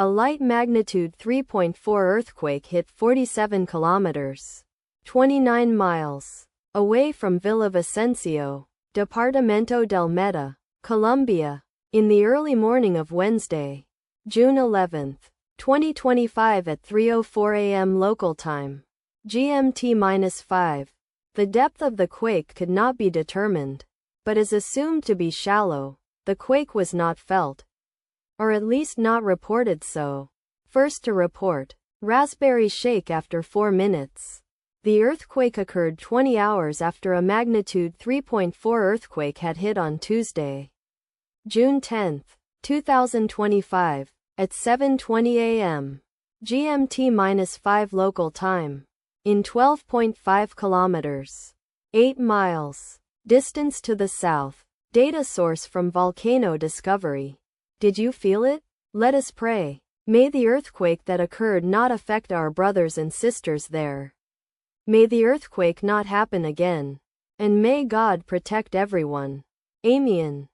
A light magnitude 3.4 earthquake hit 47 kilometers, 29 miles, away from Villavicencio, Departamento del Meta, Colombia, in the early morning of Wednesday, June 11, 2025 at 3:04 a.m. local time, GMT-5. The depth of the quake could not be determined, but is assumed to be shallow. The quake was not felt, or at least not reported so. First to report, Raspberry shake after 4 minutes. The earthquake occurred 20 hours after a magnitude 3.4 earthquake had hit on Tuesday, June 10, 2025, at 7:20 a.m. GMT-5 local time, in 12.5 kilometers, 8 miles, distance to the south. Data source from Volcano Discovery. Did you feel it? Let us pray. May the earthquake that occurred not affect our brothers and sisters there. May the earthquake not happen again. And may God protect everyone. Amen.